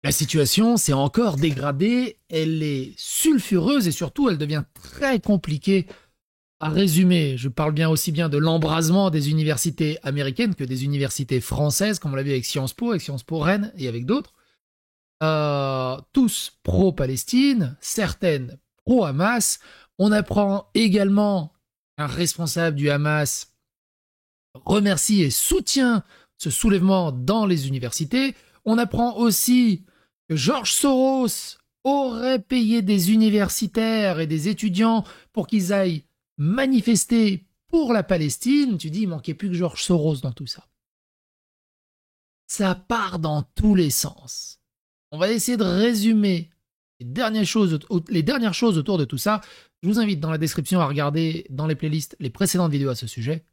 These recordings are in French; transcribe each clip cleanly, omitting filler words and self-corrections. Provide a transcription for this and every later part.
La situation s'est encore dégradée, elle est sulfureuse et surtout elle devient très compliquée à résumer. Je parle bien aussi bien de l'embrasement des universités américaines que des universités françaises, comme on l'a vu avec Sciences Po Rennes et avec d'autres. Tous pro-Palestine, certaines pro-Hamas. On apprend également qu'un responsable du Hamas remercie et soutient ce soulèvement dans les universités. On apprend aussi que George Soros aurait payé des universitaires et des étudiants pour qu'ils aillent manifester pour la Palestine. Tu dis, il manquait plus que George Soros dans tout ça. Ça part dans tous les sens. On va essayer de résumer les dernières choses autour de tout ça. Je vous invite dans la description à regarder dans les playlists les précédentes vidéos à ce sujet.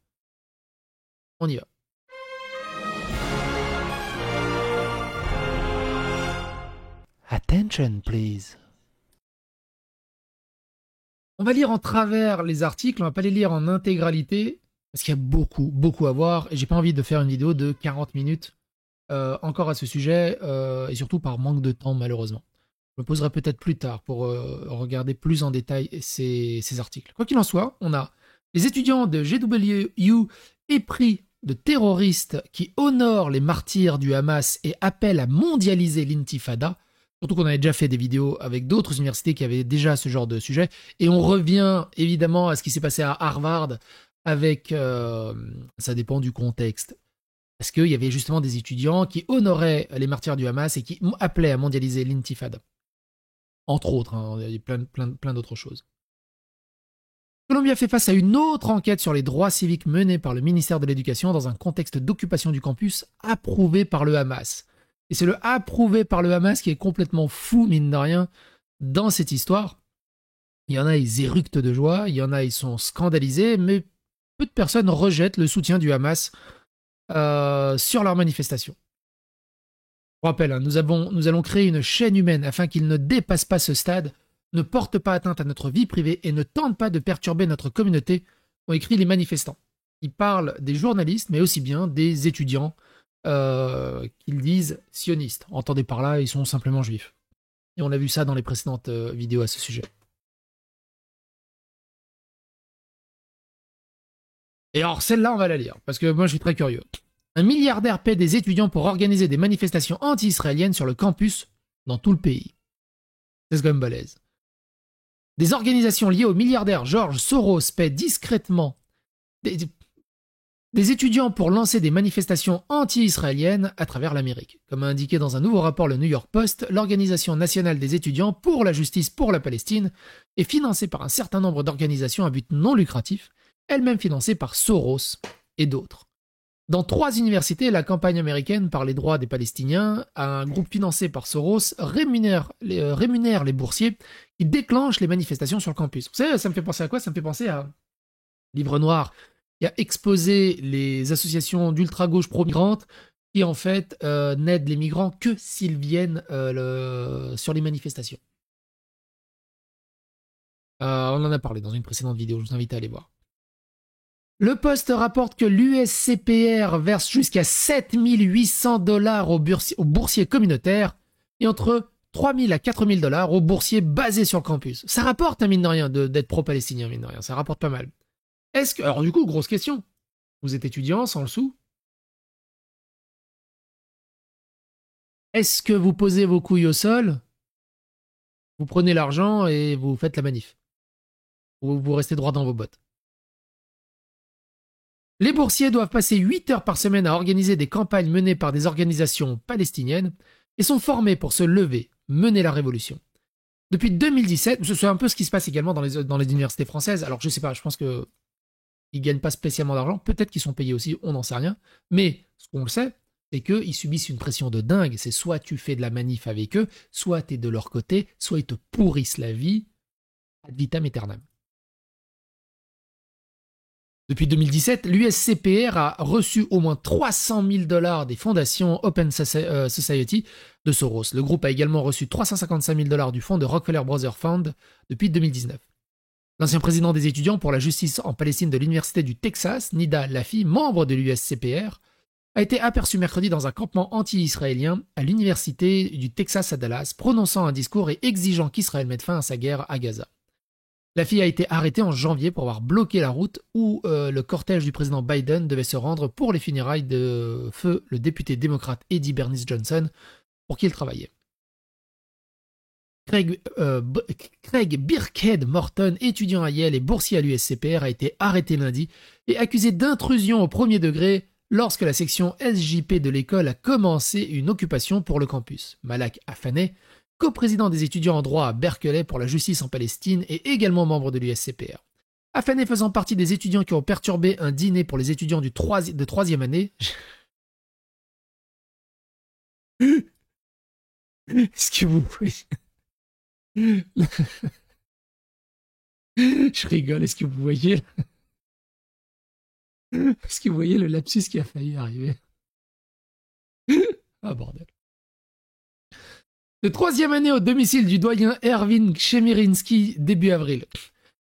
On y va. Attention, please. On va lire en travers les articles, on va pas les lire en intégralité, parce qu'il y a beaucoup à voir, et j'ai pas envie de faire une vidéo de 40 minutes encore à ce sujet, et surtout par manque de temps, malheureusement. Je me poserai peut-être plus tard pour regarder plus en détail ces articles. Quoi qu'il en soit, on a les étudiants de GWU épris de terroristes qui honorent les martyrs du Hamas et appellent à mondialiser l'intifada. Surtout qu'on avait déjà fait des vidéos avec d'autres universités qui avaient déjà ce genre de sujet. Et on revient évidemment à ce qui s'est passé à Harvard avec... ça dépend du contexte. Parce qu'il y avait justement des étudiants qui honoraient les martyrs du Hamas et qui appelaient à mondialiser l'intifada. Entre autres, hein, il y a plein d'autres choses. Colombie a fait face à une autre enquête sur les droits civiques menée par le ministère de l'Éducation dans un contexte d'occupation du campus approuvé par le Hamas. Et c'est le approuvé par le Hamas qui est complètement fou, mine de rien, dans cette histoire. Il y en a, ils éructent de joie, il y en a, ils sont scandalisés, mais peu de personnes rejettent le soutien du Hamas sur leur manifestation. Je rappelle, hein, nous allons créer une chaîne humaine afin qu'il ne dépasse pas ce stade, ne porte pas atteinte à notre vie privée et ne tente pas de perturber notre communauté, ont écrit les manifestants. Ils parlent des journalistes, mais aussi bien des étudiants qu'ils disent sionistes. Entendez par là, ils sont simplement juifs. Et on a vu ça dans les précédentes vidéos à ce sujet. Et alors celle-là, on va la lire, parce que moi je suis très curieux. Un milliardaire paie des étudiants pour organiser des manifestations anti-israéliennes sur le campus dans tout le pays. C'est quand même balèze. Des organisations liées au milliardaire George Soros paient discrètement des étudiants pour lancer des manifestations anti-israéliennes à travers l'Amérique. Comme a indiqué dans un nouveau rapport le New York Post, l'Organisation nationale des étudiants pour la justice pour la Palestine est financée par un certain nombre d'organisations à but non lucratif, elles-mêmes financées par Soros et d'autres. Dans 3 universités, la campagne américaine par les droits des Palestiniens, un groupe financé par Soros, rémunère les boursiers qui déclenchent les manifestations sur le campus. Vous savez, ça me fait penser à quoi? Ça me fait penser à Livre Noir, qui a exposé les associations d'ultra-gauche pro-migrantes qui, en fait, n'aident les migrants que s'ils viennent sur les manifestations. On en a parlé dans une précédente vidéo, je vous invite à aller voir. Le Post rapporte que l'USCPR verse jusqu'à 7 800 $ aux boursiers communautaires et entre 3 000 à 4 000 $ aux boursiers basés sur le campus. Ça rapporte, mine de rien, d'être pro-palestinien, mine de rien. Ça rapporte pas mal. Alors du coup, grosse question. Vous êtes étudiant, sans le sou? Est-ce que vous posez vos couilles au sol? Vous prenez l'argent et vous faites la manif? Ou vous restez droit dans vos bottes? Les boursiers doivent passer 8 heures par semaine à organiser des campagnes menées par des organisations palestiniennes et sont formés pour se lever, mener la révolution. Depuis 2017, c'est un peu ce qui se passe également dans les universités françaises. Alors je sais pas, je pense qu'ils ne gagnent pas spécialement d'argent, peut-être qu'ils sont payés aussi, on n'en sait rien. Mais ce qu'on le sait, c'est qu'ils subissent une pression de dingue. C'est soit tu fais de la manif avec eux, soit tu es de leur côté, soit ils te pourrissent la vie ad vitam aeternam. Depuis 2017, l'USCPR a reçu au moins 300 000 $ des fondations Open Society de Soros. Le groupe a également reçu 355 000 $ du fonds de Rockefeller Brothers Fund depuis 2019. L'ancien président des étudiants pour la justice en Palestine de l'Université du Texas, Nida Lafi, membre de l'USCPR, a été aperçue mercredi dans un campement anti-israélien à l'université du Texas à Dallas, prononçant un discours et exigeant qu'Israël mette fin à sa guerre à Gaza. La fille a été arrêtée en janvier pour avoir bloqué la route où le cortège du président Biden devait se rendre pour les funérailles de feu le député démocrate Eddie Bernice Johnson, pour qui il travaillait. Craig Birkhead Morton, étudiant à Yale et boursier à l'USCPR, a été arrêté lundi et accusé d'intrusion au premier degré lorsque la section SJP de l'école a commencé une occupation pour le campus. Malak Afaneh, coprésident des étudiants en droit à Berkeley pour la justice en Palestine, est également membre de l'USCPR. Afaneh faisant partie des étudiants qui ont perturbé un dîner pour les étudiants de troisième année. Est-ce que vous voyez... Je rigole, est-ce que vous voyez... Est-ce que vous voyez le lapsus qui a failli arriver? Ah bordel. De troisième année au domicile du doyen Erwin Chemerinsky début avril.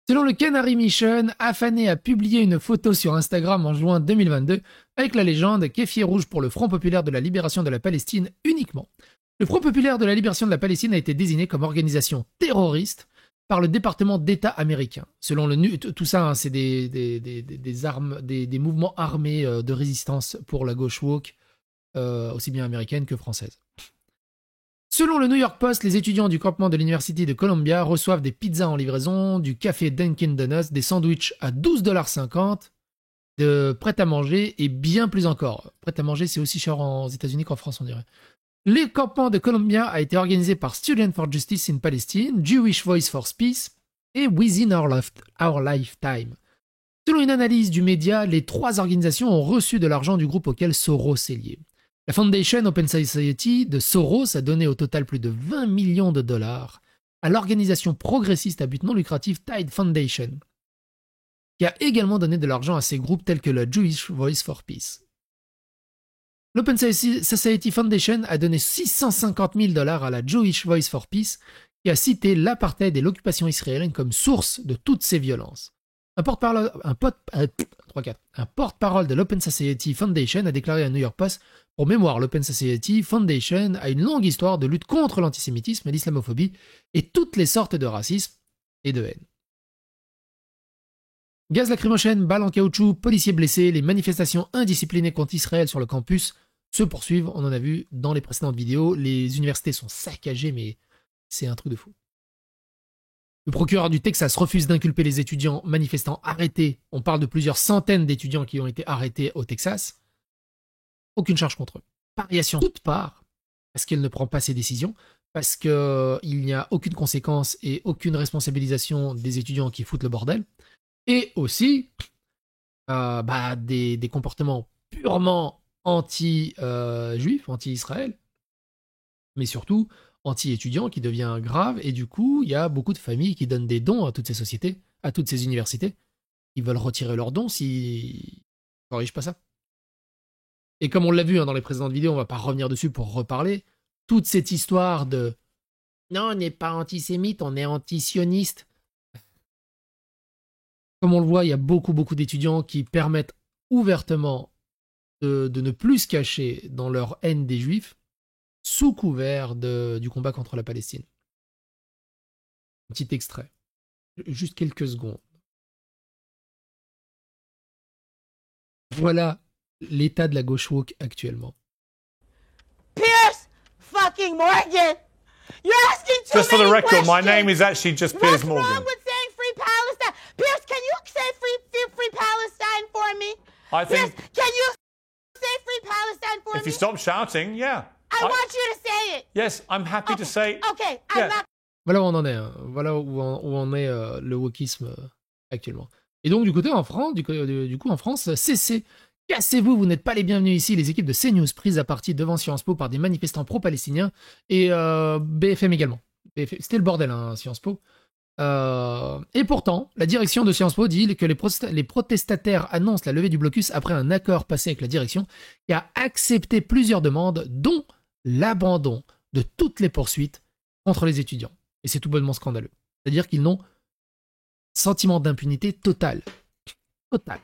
Selon le Canary Mission, Afaneh a publié une photo sur Instagram en juin 2022 avec la légende « Kéfier rouge pour le Front populaire de la libération de la Palestine uniquement ». Le Front populaire de la libération de la Palestine a été désigné comme organisation terroriste par le département d'État américain. Selon le tout ça, hein, c'est des mouvements armés de résistance pour la gauche woke, aussi bien américaine que française. Selon le New York Post, les étudiants du campement de l'Université de Columbia reçoivent des pizzas en livraison, du café Dunkin' Donuts, des sandwichs à $12,50, de prêt-à-manger et bien plus encore. Prêt-à-manger, c'est aussi cher aux États-Unis qu'en France, on dirait. Le campement de Columbia a été organisé par Students for Justice in Palestine, Jewish Voice for Peace et Within Our Lifetime. Selon une analyse du média, les trois organisations ont reçu de l'argent du groupe auquel Soros est lié. La Foundation Open Society de Soros a donné au total plus de 20 millions de dollars à l'organisation progressiste à but non lucratif Tide Foundation, qui a également donné de l'argent à ces groupes tels que la Jewish Voice for Peace. L'Open Society Foundation a donné 650 000 dollars à la Jewish Voice for Peace, qui a cité l'apartheid et l'occupation israélienne comme source de toutes ces violences. Un porte-parole de l'Open Society Foundation a déclaré à New York Post: pour mémoire, l'Open Society Foundation a une longue histoire de lutte contre l'antisémitisme, l'islamophobie et toutes les sortes de racisme et de haine. Gaz lacrymogène, balles en caoutchouc, policiers blessés, les manifestations indisciplinées contre Israël sur le campus se poursuivent. On en a vu dans les précédentes vidéos. Les universités sont saccagées, mais c'est un truc de fou. Le procureur du Texas refuse d'inculper les étudiants manifestants arrêtés. On parle de plusieurs centaines d'étudiants qui ont été arrêtés au Texas. Aucune charge contre eux. Variation toute part, parce qu'elle ne prend pas ses décisions, parce qu'il n'y a aucune conséquence et aucune responsabilisation des étudiants qui foutent le bordel. Et aussi des comportements purement anti-juifs, anti-Israël, mais surtout anti-étudiants qui devient grave. Et du coup, il y a beaucoup de familles qui donnent des dons à toutes ces sociétés, à toutes ces universités. Ils veulent retirer leurs dons s'ils ne corrigent pas ça. Et comme on l'a vu dans les précédentes vidéos, on ne va pas revenir dessus pour reparler, toute cette histoire de « non, on n'est pas antisémite, on est antisioniste », comme on le voit, il y a beaucoup d'étudiants qui permettent ouvertement de ne plus se cacher dans leur haine des juifs sous couvert du combat contre la Palestine. Un petit extrait. Juste quelques secondes. Voilà l'état de la gauche woke actuellement. Piers fucking Morgan! You're asking too Just for the many record, my questions. name is actually just Piers What's Morgan. wrong with saying free Palestine? Piers, can you say free Palestine for me? I think Piers, can you say free Palestine for if me? you stop shouting, yeah. I want you to say it. Yes, I'm happy to say. Okay, Yeah. I'm not. Voilà où on en est. Hein. Voilà où en est le wokisme actuellement. Et donc, du coup, en France, cessez. Cassez-vous, vous n'êtes pas les bienvenus ici. Les équipes de CNews prises à partie devant Sciences Po par des manifestants pro-palestiniens et BFM également. C'était le bordel, hein, Sciences Po. Et pourtant, la direction de Sciences Po dit que les protestataires annoncent la levée du blocus après un accord passé avec la direction qui a accepté plusieurs demandes, dont l'abandon de toutes les poursuites contre les étudiants. Et c'est tout bonnement scandaleux. C'est-à-dire qu'ils n'ont sentiment d'impunité total. Total.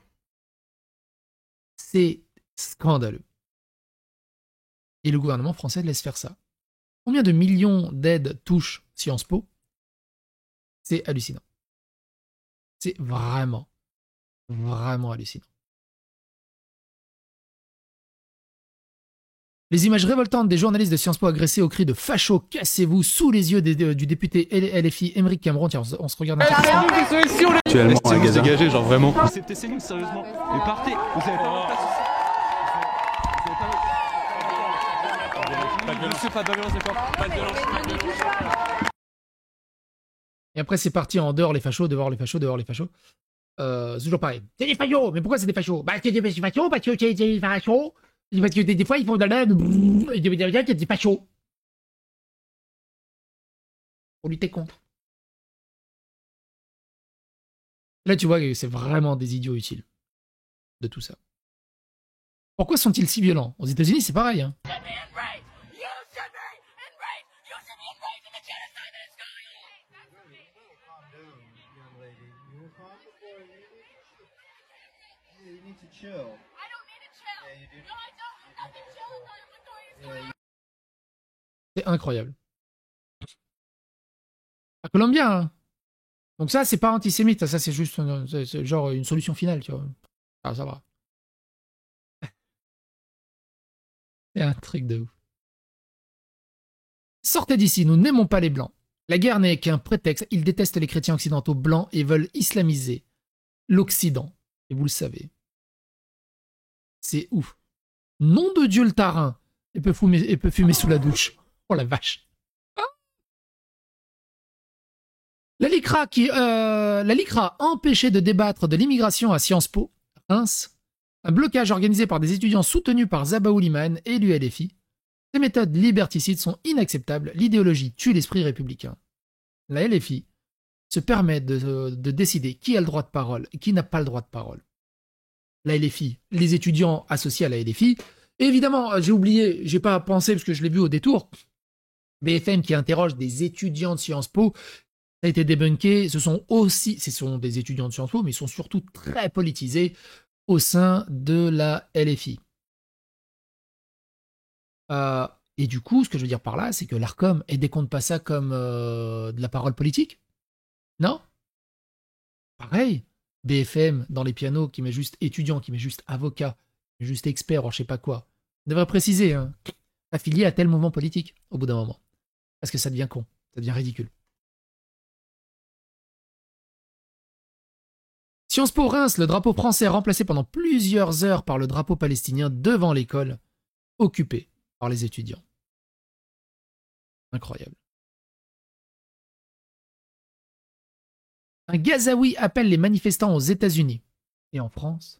C'est scandaleux. Et le gouvernement français laisse faire ça. Combien de millions d'aides touche Sciences Po? C'est hallucinant. C'est vraiment, vraiment hallucinant. Les images révoltantes des journalistes de Sciences Po agressés au cri de facho, cassez-vous sous les yeux du député LFI Émeric Cameron. Tiens, on se regarde un petit peu. Actuellement, à Gaza. Dégagez, genre vraiment. Acceptez ces lignes, sérieusement. Mais partez, vous avez pas votre place. Monsieur, pas de violence, d'accord. Pas de violence. Et après, c'est parti en dehors les fachos, dehors les fachos, dehors les fachos. C'est toujours pareil. C'est des fachos. Mais pourquoi c'est des fachos? Bah, c'est des fachos parce que c'est des fachos. Parce que des fois, ils font de la... Et des des fachos. Pour lutter contre. Là, tu vois que c'est vraiment des idiots utiles de tout ça. Pourquoi sont-ils si violents? Aux États-Unis, c'est pareil. Hein. C'est incroyable. À Colombia, hein. Donc ça, c'est pas antisémite, ça c'est juste c'est genre une solution finale, tu vois. Ah, ça va. C'est un truc de ouf. Sortez d'ici, nous n'aimons pas les blancs. La guerre n'est qu'un prétexte, ils détestent les chrétiens occidentaux blancs et veulent islamiser l'Occident. Et vous le savez. C'est ouf. Nom de Dieu le tarin. Et peut fumer sous la douche. Oh la vache. La LICRA empêché de débattre de l'immigration à Sciences Po, Reims, un blocage organisé par des étudiants soutenus par Zabaoul Liman et l'ULFI. Ces méthodes liberticides sont inacceptables, l'idéologie tue l'esprit républicain. La LFI se permet de décider qui a le droit de parole et qui n'a pas le droit de parole. La LFI, les étudiants associés à la LFI, et évidemment, j'ai oublié, j'ai pas pensé parce que je l'ai vu au détour, BFM qui interroge des étudiants de Sciences Po, ça a été débunké, ce sont des étudiants de Sciences Po, mais ils sont surtout très politisés au sein de la LFI. Et du coup, ce que je veux dire par là, c'est que l'ARCOM, elle décompte pas ça comme de la parole politique? Non? Pareil, BFM dans les pianos qui met juste étudiant, qui met juste avocat, qui met juste expert, ou je sais pas quoi. On devrait préciser, hein, affilié à tel mouvement politique, au bout d'un moment. Parce que ça devient con, ça devient ridicule. Sciences Po Reims, le drapeau français remplacé pendant plusieurs heures par le drapeau palestinien devant l'école, occupé par les étudiants. Incroyable. Un Gazaoui appelle les manifestants aux États-Unis et en France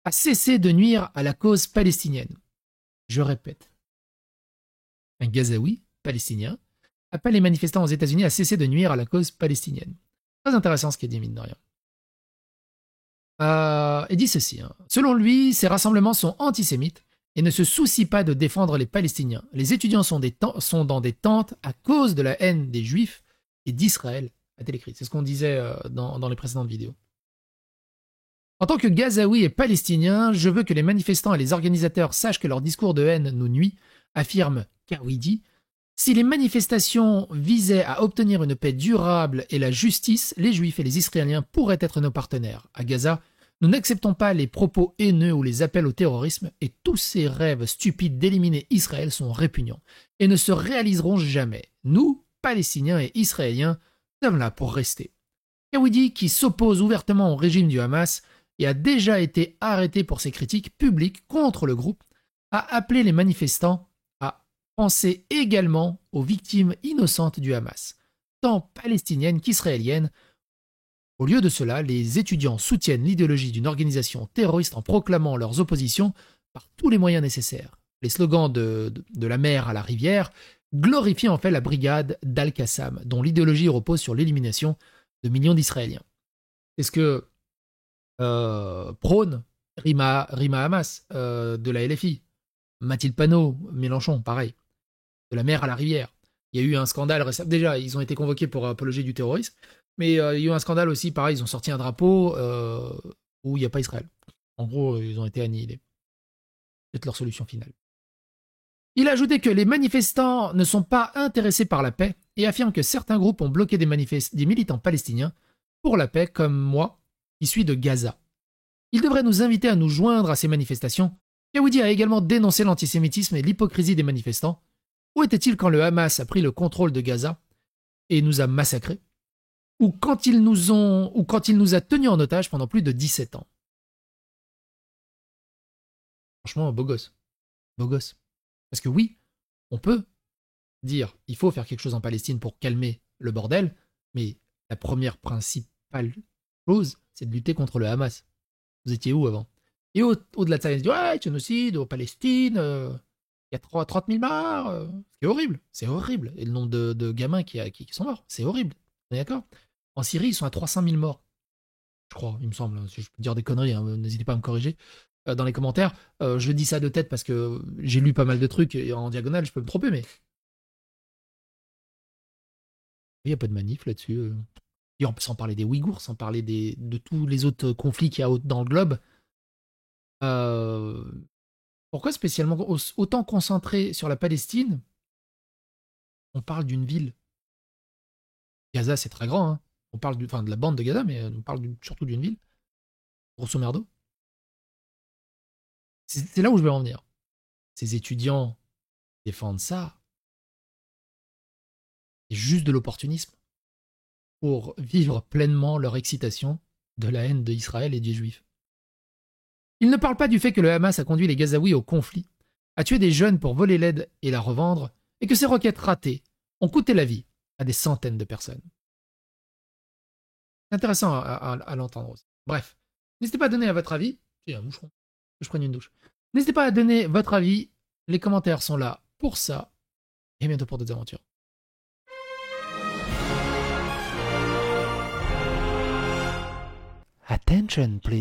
à cesser de nuire à la cause palestinienne. Je répète. Un Gazaoui, palestinien, appelle les manifestants aux États-Unis à cesser de nuire à la cause palestinienne. Très intéressant ce qu'il dit, mine de rien. Il dit ceci. Hein. Selon lui, ces rassemblements sont antisémites et ne se soucient pas de défendre les Palestiniens. Les étudiants sont dans des tentes à cause de la haine des Juifs et d'Israël, a-t-il écrit. C'est ce qu'on disait dans les précédentes vidéos. En tant que Gazaoui et Palestinien, je veux que les manifestants et les organisateurs sachent que leur discours de haine nous nuit, affirme Kawidi. Si les manifestations visaient à obtenir une paix durable et la justice, les Juifs et les Israéliens pourraient être nos partenaires. À Gaza, nous n'acceptons pas les propos haineux ou les appels au terrorisme et tous ces rêves stupides d'éliminer Israël sont répugnants et ne se réaliseront jamais. Nous, Palestiniens et Israéliens, sommes là pour rester. Kawidi, qui s'oppose ouvertement au régime du Hamas et a déjà été arrêté pour ses critiques publiques contre le groupe, a appelé les manifestants à penser également aux victimes innocentes du Hamas, tant palestiniennes qu'israéliennes. Au lieu de cela, les étudiants soutiennent l'idéologie d'une organisation terroriste en proclamant leurs oppositions par tous les moyens nécessaires. Les slogans de la mer à la rivière glorifient en fait la brigade d'Al-Qassam, dont l'idéologie repose sur l'élimination de millions d'Israéliens. C'est ce que prône Rima Hamas de la LFI. Mathilde Panot, Mélenchon, pareil. De la mer à la rivière. Il y a eu un scandale récemment. Déjà, ils ont été convoqués pour apologie du terrorisme. Mais il y a eu un scandale aussi, pareil, ils ont sorti un drapeau où il n'y a pas Israël. En gros, ils ont été annihilés. C'est leur solution finale. Il a ajouté que les manifestants ne sont pas intéressés par la paix et affirme que certains groupes ont bloqué des militants palestiniens pour la paix, comme moi, qui suis de Gaza. Il devrait nous inviter à nous joindre à ces manifestations. Yaoudi a également dénoncé l'antisémitisme et l'hypocrisie des manifestants. Où était-il quand le Hamas a pris le contrôle de Gaza et nous a massacrés? Ou quand il nous a tenus en otage pendant plus de 17 ans? Franchement, beau gosse. Beau gosse. Parce que oui, on peut dire il faut faire quelque chose en Palestine pour calmer le bordel, mais la première principale chose, c'est de lutter contre le Hamas. Vous étiez où avant? Et au-delà de ça, ils se disent ouais, génocide, au Palestine, il y a 30 000 morts. C'est horrible, c'est horrible. Et le nombre de gamins qui sont morts, c'est horrible. On est d'accord? En Syrie, ils sont à 300 000 morts. Je crois, il me semble. Si je peux dire des conneries, hein, n'hésitez pas à me corriger dans les commentaires. Je dis ça de tête parce que j'ai lu pas mal de trucs et en diagonale, je peux me tromper, mais il n'y a pas de manif là-dessus. Et sans parler des Ouïghours, sans parler de tous les autres conflits qu'il y a dans le globe. Pourquoi spécialement autant concentré sur la Palestine? On parle d'une ville. Gaza, c'est très grand. Hein. On parle de la bande de Gaza, mais on parle surtout d'une ville. Grosso merdo. C'est là où je veux en venir. Ces étudiants défendent ça. C'est juste de l'opportunisme pour vivre pleinement leur excitation de la haine d'Israël et des Juifs. Ils ne parlent pas du fait que le Hamas a conduit les Gazaouis au conflit, a tué des jeunes pour voler l'aide et la revendre, et que ces roquettes ratées ont coûté la vie à des centaines de personnes. C'est intéressant à l'entendre aussi. Bref, n'hésitez pas à donner votre avis. J'ai un moucheron. Je prenne une douche. N'hésitez pas à donner votre avis. Les commentaires sont là pour ça. Et à bientôt pour d'autres aventures. Attention, please.